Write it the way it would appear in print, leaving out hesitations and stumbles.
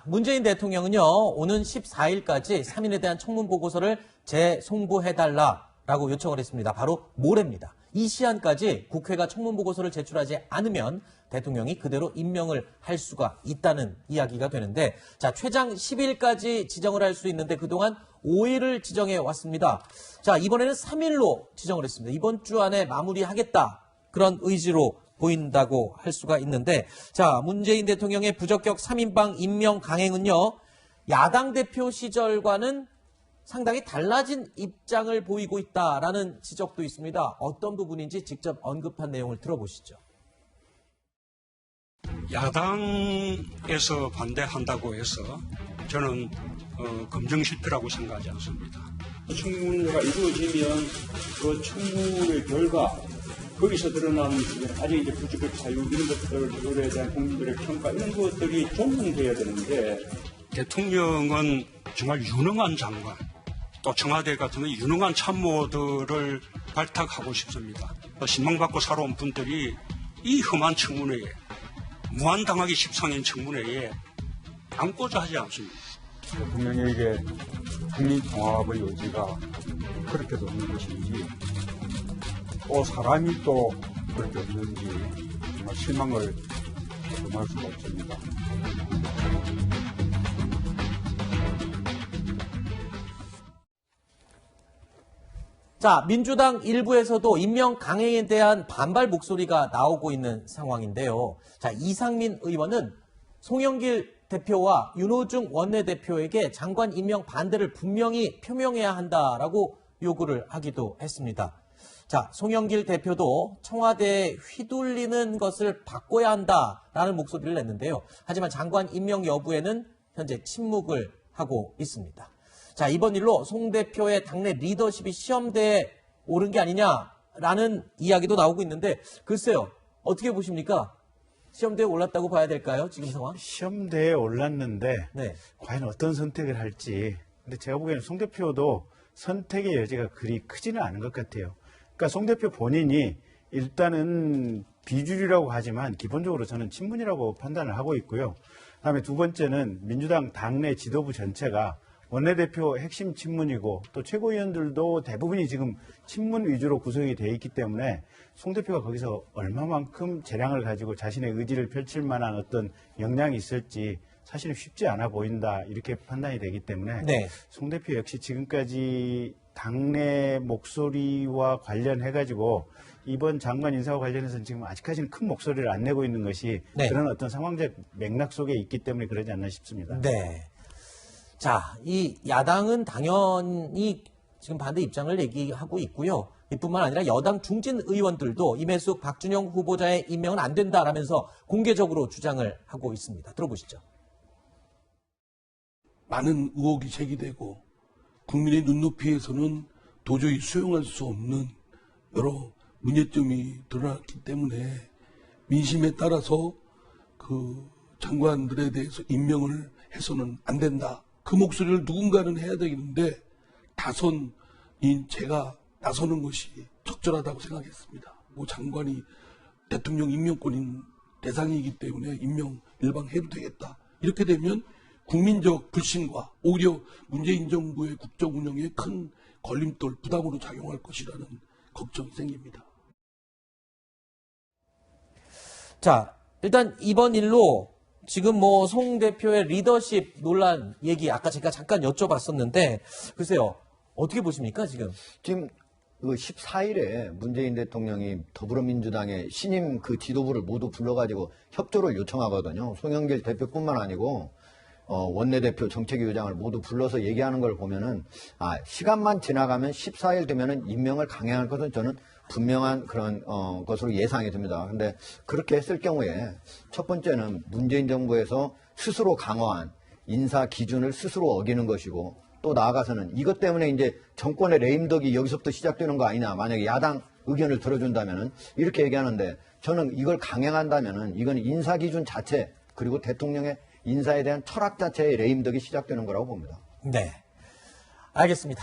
문재인 대통령은요, 오는 14일까지 3인에 대한 청문 보고서를 재송부해달라라고 요청을 했습니다. 바로 모레입니다. 이 시한까지 국회가 청문 보고서를 제출하지 않으면 대통령이 그대로 임명을 할 수가 있다는 이야기가 되는데, 자, 최장 10일까지 지정을 할 수 있는데 그동안 5일을 지정해 왔습니다. 자, 이번에는 3일로 지정을 했습니다. 이번 주 안에 마무리하겠다. 그런 의지로 보인다고 할 수가 있는데, 자, 문재인 대통령의 부적격 3인방 임명 강행은요, 야당 대표 시절과는 상당히 달라진 입장을 보이고 있다라는 지적도 있습니다. 어떤 부분인지 직접 언급한 내용을 들어보시죠. 야당에서 반대한다고 해서 저는 검증실패라고 생각하지 않습니다. 청문회가 이루어지면 그 청문회 결과 거기서 드러난 아직 이제 부적격 사유 이런 것들에 대한 국민들의 평가 이런 것들이 존중돼야 되는데, 대통령은 정말 유능한 장관, 또 청와대 같은 유능한 참모들을 발탁하고 싶습니다. 신망받고 살아온 분들이 이 험한 청문회에, 무한당하기 십상인 청문회에 앉고자 하지 않습니다. 대통령에게 국민 통합의 의지가 그렇게도 없는 것인지, 또 사람이 또 그렇게 없는지 정말 실망을 금할 수가 없습니다. 자, 민주당 일부에서도 임명 강행에 대한 반발 목소리가 나오고 있는 상황인데요. 자, 이상민 의원은 송영길 대표와 윤호중 원내대표에게 장관 임명 반대를 분명히 표명해야 한다라고 요구를 하기도 했습니다. 자, 송영길 대표도 청와대에 휘둘리는 것을 바꿔야 한다라는 목소리를 냈는데요. 하지만 장관 임명 여부에는 현재 침묵을 하고 있습니다. 자, 이번 일로 송 대표의 당내 리더십이 시험대에 오른 게 아니냐라는 이야기도 나오고 있는데, 글쎄요, 어떻게 보십니까? 시험대에 올랐다고 봐야 될까요? 지금 상황? 시험대에 올랐는데 네. 과연 어떤 선택을 할지. 근데 제가 보기에는 송 대표도 선택의 여지가 그리 크지는 않은 것 같아요. 그러니까 송 대표 본인이 일단은 비주류라고 하지만 기본적으로 저는 친문이라고 판단을 하고 있고요. 그다음에 두 번째는 민주당 당내 지도부 전체가 원내대표 핵심 친문이고 또 최고위원들도 대부분이 지금 친문 위주로 구성이 되어 있기 때문에 송 대표가 거기서 얼마만큼 재량을 가지고 자신의 의지를 펼칠 만한 어떤 역량이 있을지 사실은 쉽지 않아 보인다, 이렇게 판단이 되기 때문에 네. 송 대표 역시 지금까지 당내 목소리와 관련해가지고 이번 장관 인사와 관련해서는 지금 아직까지는 큰 목소리를 안 내고 있는 것이 네. 그런 어떤 상황적 맥락 속에 있기 때문에 그러지 않나 싶습니다. 네. 자, 이 야당은 당연히 지금 반대 입장을 얘기하고 있고요. 이뿐만 아니라 여당 중진 의원들도 임혜숙, 박준영 후보자의 임명은 안 된다라면서 공개적으로 주장을 하고 있습니다. 들어보시죠. 많은 의혹이 제기되고 국민의 눈높이에서는 도저히 수용할 수 없는 여러 문제점이 드러났기 때문에 민심에 따라서 그 장관들에 대해서 임명을 해서는 안 된다. 그 목소리를 누군가는 해야 되겠는데 다선인 제가 나서는 것이 적절하다고 생각했습니다. 장관이 대통령 임명권인 대상이기 때문에 임명 일방해도 되겠다. 이렇게 되면 국민적 불신과 오히려 문재인 정부의 국정 운영에 큰 걸림돌, 부담으로 작용할 것이라는 걱정이 생깁니다. 자, 일단 이번 일로 지금 송 대표의 리더십 논란 얘기 아까 제가 잠깐 여쭤봤었는데, 글쎄요, 어떻게 보십니까, 지금? 지금 14일에 문재인 대통령이 더불어민주당의 신임 그 지도부를 모두 불러가지고 협조를 요청하거든요. 송영길 대표뿐만 아니고 원내대표 정책위 의장을 모두 불러서 얘기하는 걸 보면은, 시간만 지나가면 14일 되면은 임명을 강행할 것은 저는 분명한 그런 것으로 예상이 듭니다. 근데 그렇게 했을 경우에 첫 번째는 문재인 정부에서 스스로 강화한 인사 기준을 스스로 어기는 것이고, 또 나아가서는 이것 때문에 이제 정권의 레임덕이 여기서부터 시작되는 거 아니냐, 만약에 야당 의견을 들어준다면은 이렇게 얘기하는데, 저는 이걸 강행한다면은 이건 인사 기준 자체 그리고 대통령의 인사에 대한 철학 자체의 레임덕이 시작되는 거라고 봅니다. 네. 알겠습니다.